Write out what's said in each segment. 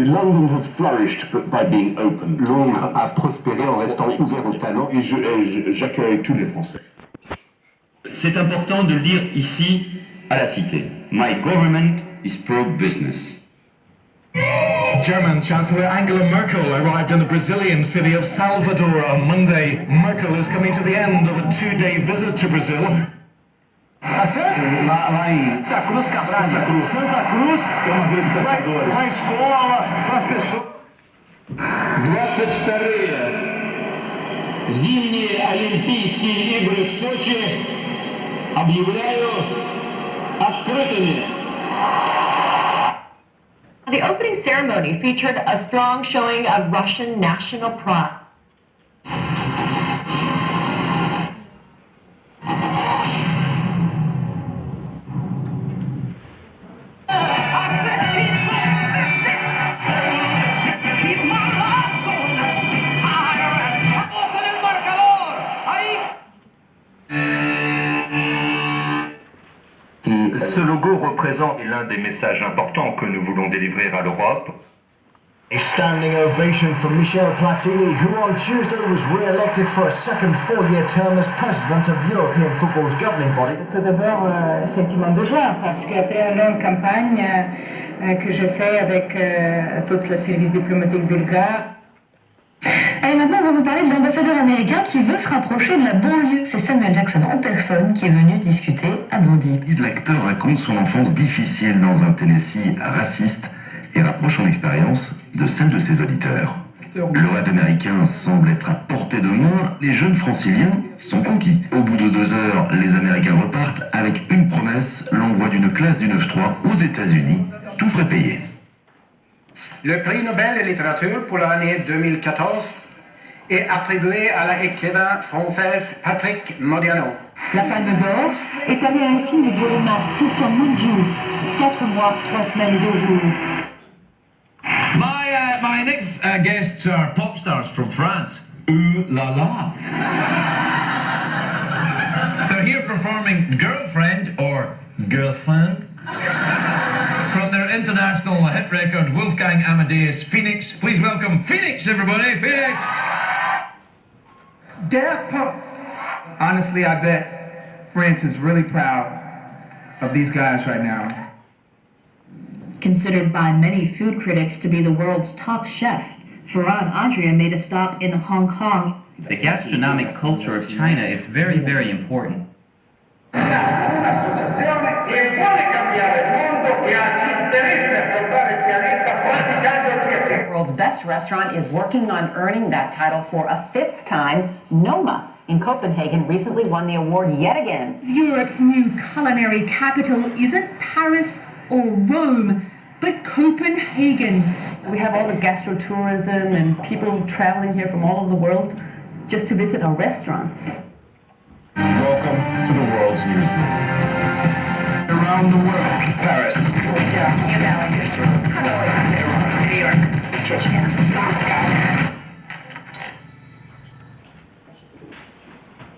London has flourished by being open. Londres a prospéré en restant ouvert au talent. Et j'accueille tous les Français. C'est important de le dire ici, à la Cité. My government is pro-business. German Chancellor Angela Merkel arrived in the Brazilian city of Salvador on Monday. Merkel is coming to the end of a two-day visit to Brazil. Lá em Santa Cruz, é uma vila de pescadores. Uma escola para as pessoas. 22-е зимние Олимпийские игры в Сочи объявляю открытыми. The opening ceremony featured a strong showing of Russian national pride. Ce logo représente l'un des messages importants que nous voulons délivrer à l'Europe. A standing ovation for Michel Platini, who on Tuesday was re-elected for a second four-year term as president of European Football's governing body. Tout d'abord, sentiment de joie, parce qu'après une longue campagne que je fais avec tout le service diplomatique bulgare. Allez, maintenant, on va vous parler de l'ambassadeur américain qui veut se rapprocher de la banlieue. C'est Samuel Jackson en personne qui est venu discuter à Bondy. L'acteur raconte son enfance difficile dans un Tennessee raciste et rapproche son expérience de celle de ses auditeurs. Le rêve américain semble être à portée de main, les jeunes franciliens sont conquis. Au bout de 2 heures, les Américains repartent avec une promesse, l'envoi d'une classe du 9-3 aux États-Unis, tout frais payé. Le prix Nobel de littérature pour l'année 2014 est attribué à l'écrivain française Patrick Modiano. La Palme d'Or est allée à un film de l'Olympique Christian Mungiu, 4 mois, 3 semaines et 2 jours. My next guests are pop stars from France. Ooh la la. They're here performing Girlfriend or Girlfriend from their international hit record Wolfgang Amadeus Phoenix. Please welcome Phoenix, everybody. Phoenix. Daft Punk. Honestly, I bet France is really proud of these guys right now. Considered by many food critics to be the world's top chef, Ferran Adria made a stop in Hong Kong. The gastronomic culture of China is very, very important. The world's best restaurant is working on earning that title for a 5th time. Noma in Copenhagen recently won the award yet again. Europe's new culinary capital isn't Paris or Rome, but Copenhagen. We have all the gastro-tourism and people traveling here from all over the world just to visit our restaurants. Welcome to the world's newsroom. Around the world, Paris, Twitter, New York, Chechnya, Moscow.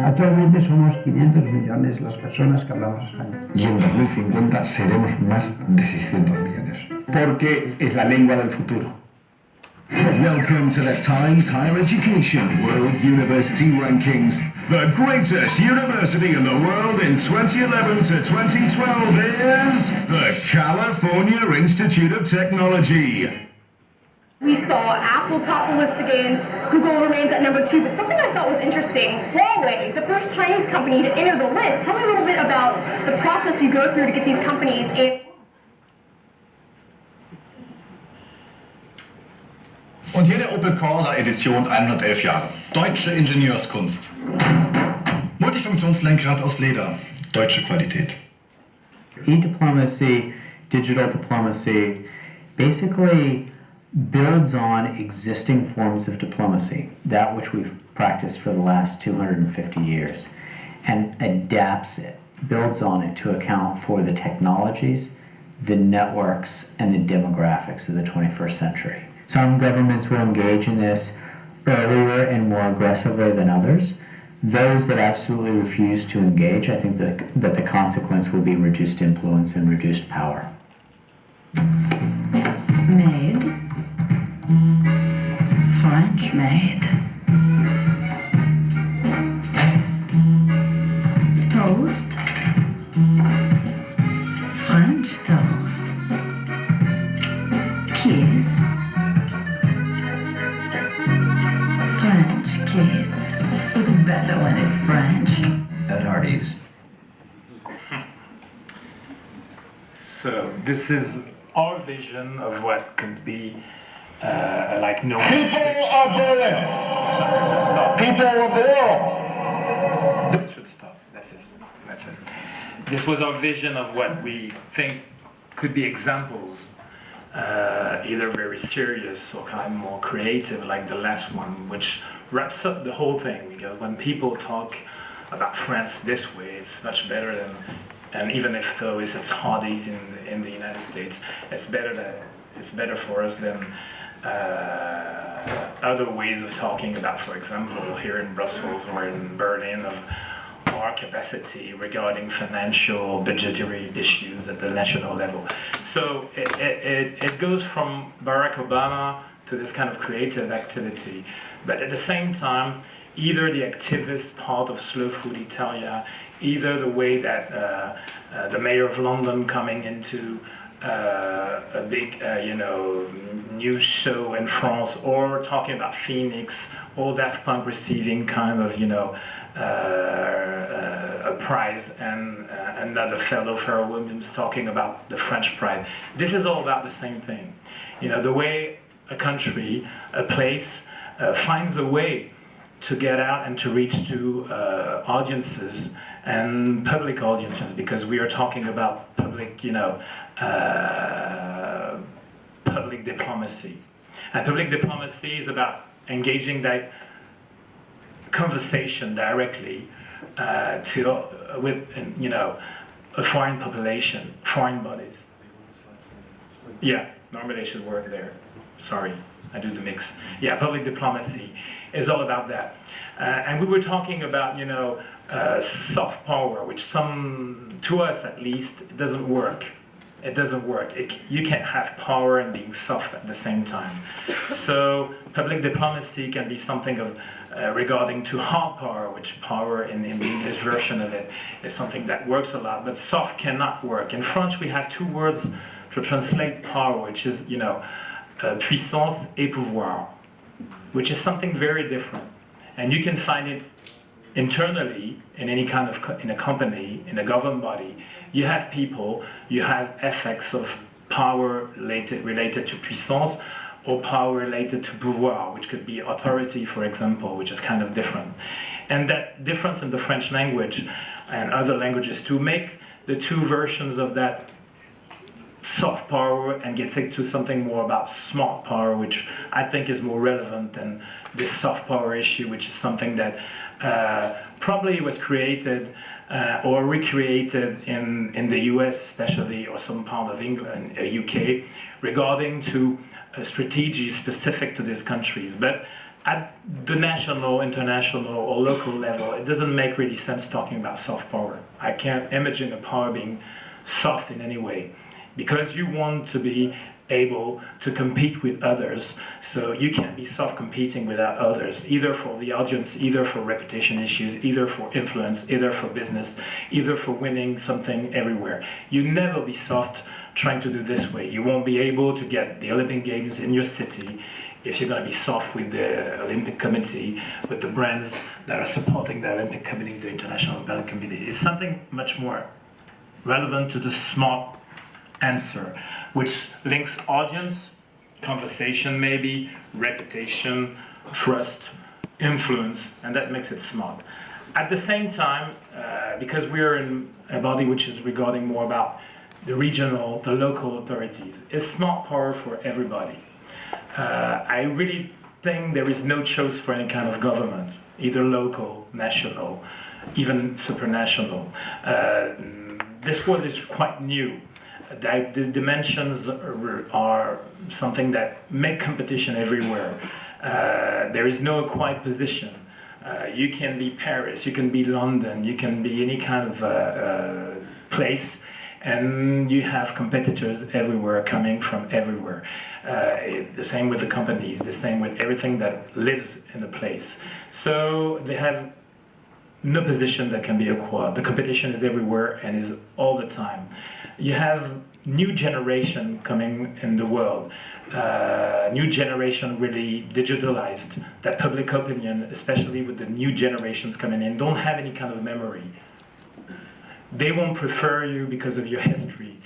Actualmente somos 500 millones las personas que hablamos español. Y en 2050 seremos más de 600 millones. Porque es la lengua del futuro. Welcome to the Times Higher Education World University Rankings. The greatest university in the world in 2011 to 2012 is the California Institute of Technology. We saw Apple top the list again, Google remains at number 2, but something I thought was interesting, Huawei, the first Chinese company to enter the list. Tell me a little bit about the process you go through to get these companies in. Und hier der Opel Corsa Edition 111 Jahre. Deutsche Ingenieurskunst. Multifunktionslenkrad aus Leder. Deutsche Qualität. E-diplomacy, digital diplomacy, basically builds on existing forms of diplomacy, that which we've practiced for the last 250 years, and adapts it, builds on it to account for the technologies, the networks, and the demographics of the 21st century. Some governments will engage in this earlier and more aggressively than others. Those that absolutely refuse to engage, I think that the consequence will be reduced influence and reduced power. Made French made. Toast. French toast. Kiss. French kiss. It's better when it's French. At Hardee's. So this is our vision of what could be like no. People of Berlin. People of the world. Should stop. That's it. That's it. This was our vision of what we think could be examples, either very serious or kind of more creative, like the last one, which wraps up the whole thing. Because when people talk about France this way, it's much better than. And even if though it's Hardee's in the United States, it's better for us than other ways of talking about, for example, here in Brussels or in Berlin, of our capacity regarding financial, budgetary issues at the national level. So it goes from Barack Obama to this kind of creative activity, but at the same time, either the activist part of Slow Food Italia, either the way that the mayor of London coming into a big, news show in France, or talking about Phoenix, or Daft Punk receiving kind of, a prize, and another fellow, Pharrell Williams, talking about the French pride. This is all about the same thing. The way a country, a place, finds a way to get out and to reach to audiences and public audiences, because we are talking about public, public diplomacy. And public diplomacy is about engaging that conversation directly with a foreign population, foreign bodies. Yeah, normally they should work there. Sorry, I do the mix. Yeah, public diplomacy is all about that. And we were talking about, soft power, which to us at least, it doesn't work. It doesn't work. You can't have power and being soft at the same time. So public diplomacy can be something of regarding to hard power, which power in the English version of it is something that works a lot, but soft cannot work. In French, we have two words to translate power, which is, puissance et pouvoir, which is something very different. And you can find it internally in any kind of, in a company, in a government body. You have people, you have effects of power related to puissance, or power related to pouvoir, which could be authority, for example, which is kind of different. And that difference in the French language and other languages to make the two versions of that soft power and gets to something more about smart power, which I think is more relevant than this soft power issue, which is something that probably was created or recreated in the US especially, or some part of England, UK, regarding to strategies specific to these countries. But at the national, international, or local level, it doesn't make really sense talking about soft power. I can't imagine a power being soft in any way, because you want to be able to compete with others, so you can't be soft competing without others, either for the audience, either for reputation issues, either for influence, either for business, either for winning something everywhere. You never be soft trying to do this way. You won't be able to get the Olympic Games in your city if you're going to be soft with the Olympic Committee, with the brands that are supporting the Olympic Committee, the International Olympic Committee. It's something much more relevant to the smart answer, which links audience, conversation maybe, reputation, trust, influence, and that makes it smart. At the same time, because we are in a body which is regarding more about the regional, the local authorities, it's smart power for everybody. I really think there is no choice for any kind of government, either local, national, even supranational. This word is quite new. The dimensions are something that make competition everywhere. There is no quiet position. You can be Paris, you can be London, you can be any kind of place, And you have competitors everywhere coming from everywhere. The same with the companies, the same with everything that lives in the place. So they have no position that can be acquired. The competition is everywhere and is all the time. You have new generation coming in the world. New generation really digitalized. That public opinion, especially with the new generations coming in, don't have any kind of memory. They won't prefer you because of your history.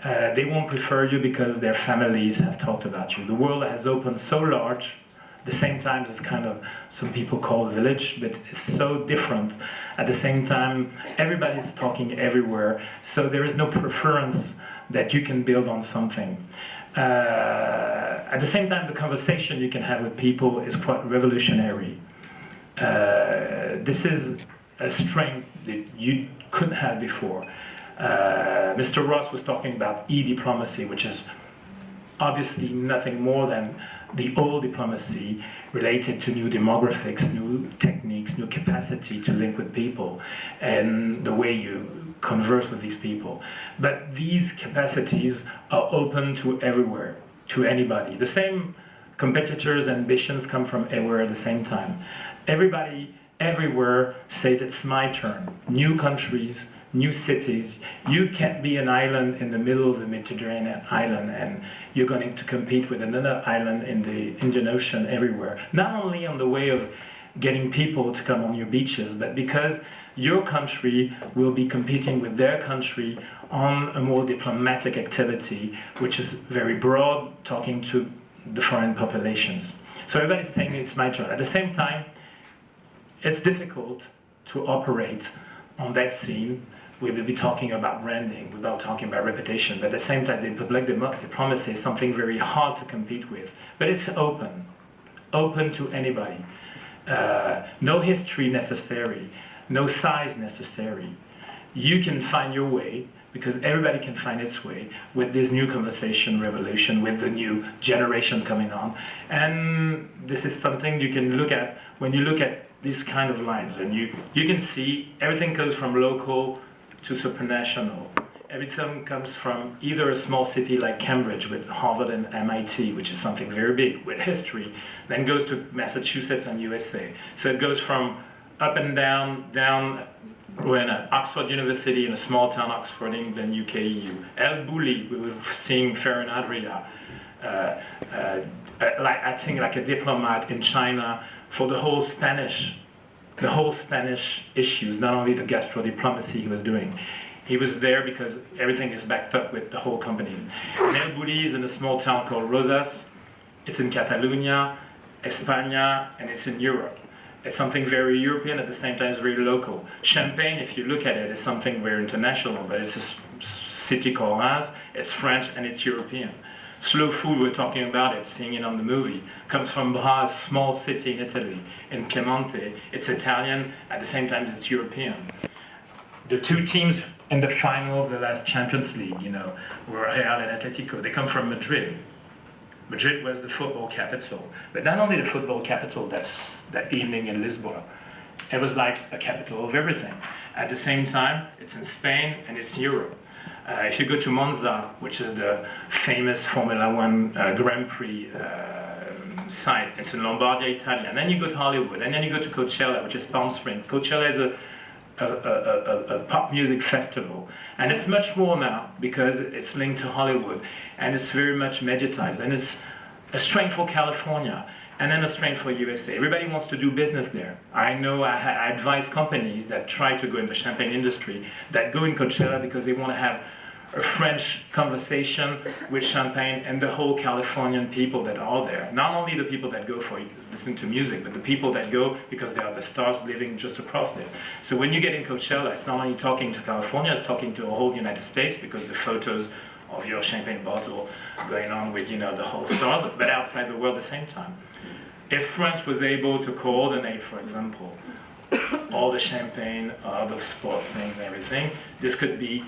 They won't prefer you because their families have talked about you. The world has opened so large. At the same time, it's kind of, some people call village, but it's so different. At the same time, everybody's talking everywhere, so there is no preference that you can build on something. At the same time, the conversation you can have with people is quite revolutionary. This is a strength that you couldn't have before. Mr. Ross was talking about e-diplomacy, which is obviously nothing more than the old diplomacy related to new demographics, new techniques, new capacity to link with people, and the way you converse with these people. But these capacities are open to everywhere, to anybody. The same competitors' ambitions come from everywhere at the same time. Everybody, everywhere says it's my turn. New countries, new cities. You can't be an island in the middle of the Mediterranean island and you're going to compete with another island in the Indian Ocean everywhere. Not only on the way of getting people to come on your beaches, but because your country will be competing with their country on a more diplomatic activity, which is very broad, talking to the foreign populations. So everybody's saying it's my turn. At the same time, it's difficult to operate on that scene. We will be talking about branding, we'll be talking about reputation, but at the same time, the public diplomacy is something very hard to compete with. But it's open to anybody. No history necessary, no size necessary. You can find your way, because everybody can find its way with this new conversation revolution, with the new generation coming on. And this is something you can look at when you look at these kind of lines, and you can see everything goes from local to supranational. Everything comes from either a small city like Cambridge with Harvard and MIT, which is something very big with history, then goes to Massachusetts and USA. So it goes from up and down. We're in Oxford University in a small town, Oxford, England, UK, EU. El Bulli, we were seeing Ferran Adrià, acting like a diplomat in China for the whole Spanish issues, not only the gastro diplomacy he was doing. He was there because everything is backed up with the whole companies. And El Bulli is in a small town called Rosas. It's in Catalonia, España, and it's in Europe. It's something very European, at the same time it's very local. Champagne, if you look at it, is something very international, but it's a city called Reims, it's French and it's European. Slow food, we're talking about it, seeing it on the movie, comes from Bra, a small city in Italy. In Piemonte, it's Italian, at the same time it's European. The two teams in the final of the last Champions League, were Real and Atletico. They come from Madrid. Madrid was the football capital, but not only the football capital that evening in Lisbon. It was like a capital of everything. At the same time, it's in Spain and it's Europe. If you go to Monza, which is the famous Formula One Grand Prix site, it's in Lombardia, Italy. And then you go to Hollywood, and then you go to Coachella, which is Palm Springs. Coachella is a pop music festival, and it's much more now because it's linked to Hollywood, and it's very much mediatized, and it's a strength for California, and then a strength for USA. Everybody wants to do business there. I know I advise companies that try to go in the champagne industry that go in Coachella because they want to have a French conversation with champagne and the whole Californian people that are there. Not only the people that go for listening to music, but the people that go because they are the stars living just across there. So when you get in Coachella, it's not only talking to California, it's talking to the whole United States, because the photos of your champagne bottle going on with the whole stars, but outside the world at the same time. If France was able to coordinate, for example, all the champagne, all the sports things and everything, this could be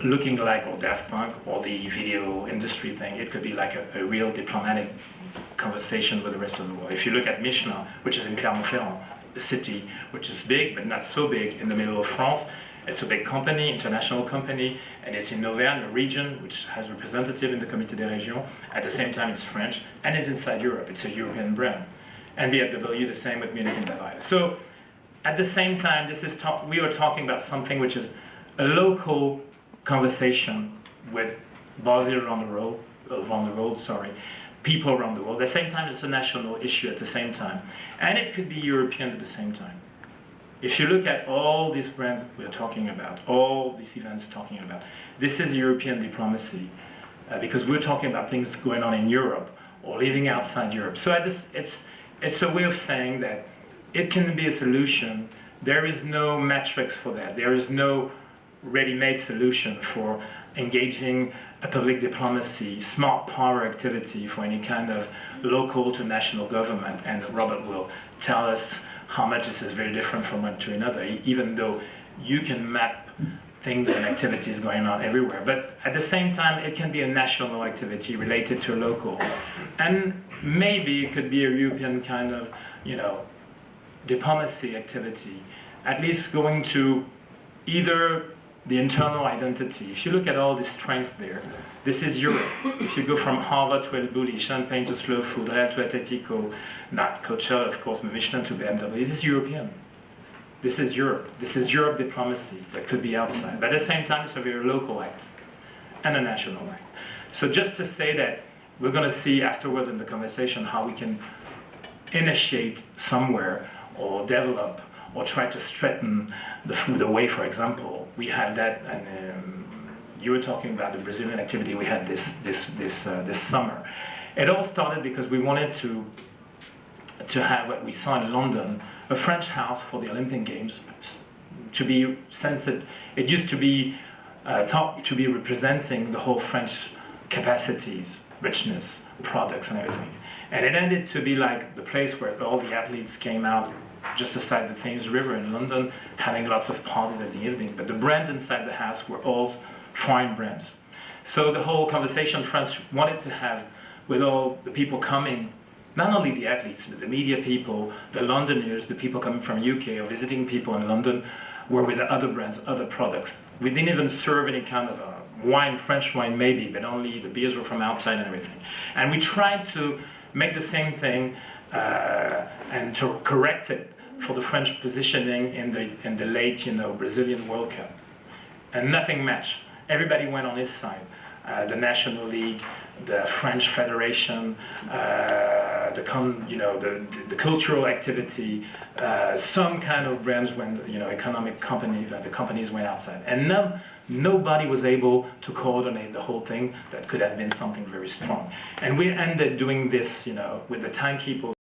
looking like or Daft Punk or the video industry thing. It could be like a real diplomatic conversation with the rest of the world. If you look at Michelin, which is in Clermont-Ferrand, a city which is big but not so big in the middle of France, It's a big company, international company, and it's in Auvergne, a region which has representative in the Comité des Régions. At the same time, it's French, and it's inside Europe. It's a European brand. And BMW, the same with Munich and Bavaria. So at the same time, we are talking about something which is a local conversation with bosses around the world, people around the world. At the same time, it's a national issue at the same time. And it could be European at the same time. If you look at all these brands we're talking about, all these events talking about, this is European diplomacy, because we're talking about things going on in Europe or living outside Europe. So it's a way of saying that it can be a solution. There is no metrics for that. There is no ready-made solution for engaging a public diplomacy, smart power activity for any kind of local to national government. And Robert will tell us how much this is very different from one to another, even though you can map things and activities going on everywhere. But at the same time, it can be a national activity related to a local. And maybe it could be a European kind of, diplomacy activity, at least going to either the internal identity. If you look at all these strengths there, this is Europe. If you go from Harvard to El Bulli, Champagne to Slow Food, Real to Atletico, not Coachella, of course, Michelin to BMW, this is European. This is Europe. This is Europe diplomacy that could be outside. But at the same time, it's a very local act and a national act. So just to say that we're going to see afterwards in the conversation how we can initiate somewhere or develop or try to strengthen the food away, for example. We have that, and you were talking about the Brazilian activity we had this summer. It all started because we wanted to have what we saw in London, a French house for the Olympic Games, to be centered. It used to be thought to be representing the whole French capacities, richness, products, and everything. And it ended to be like the place where all the athletes came out just beside the Thames River in London, having lots of parties at the evening. But the brands inside the house were all foreign brands. So the whole conversation France wanted to have with all the people coming, not only the athletes, but the media people, the Londoners, the people coming from UK or visiting people in London, were with other brands, other products. We didn't even serve any kind of wine, French wine maybe, but only the beers were from outside and everything. And we tried to make the same thing and to correct it for the French positioning in the late, Brazilian World Cup. And nothing matched. Everybody went on his side. The National League, the French Federation, the cultural activity, some kind of brands when economic companies, the companies went outside, and nobody was able to coordinate the whole thing. That could have been something very strong. And we ended doing this, with the timekeeper.